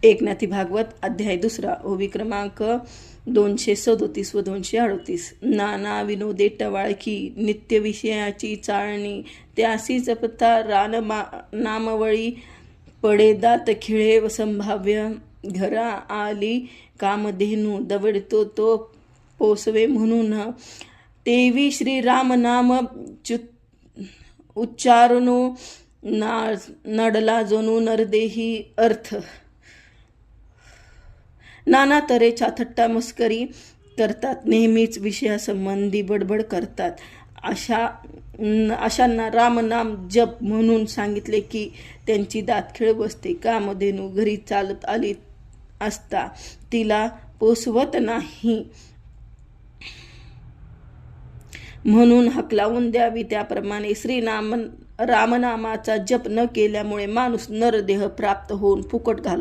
एकनाथी भागवत अध्याय 2 ओवी क्रमांक 237 व 238। नाना विनोदे टवाळकी नित्य विषयाची चाळणी, त्यासी जपता नामवळी, पडे दात खिळे व संभाव्य, घरा आली कामधेनू, दवडतो तो पोसवे म्हणून, तेवी श्रीराम नाम उच्चारणू, नडला जणू नरदेही अर्थ। नाना तऱ्हेच्या थट्टा मस्करी करतात, नेहमीच विषयासंबंधी बडबड करतात। अशांना रामनाम जप म्हणून सांगितले की त्यांची दातखिळ बसते। कामधेनू घरी चालत आली असता तिला पोसवत नाही म्हणून हकलावून द्यावी। त्याप्रमाणे रामनामाचा जप न केल्यामुळे माणूस नरदेह प्राप्त होऊन फुकट घालतो।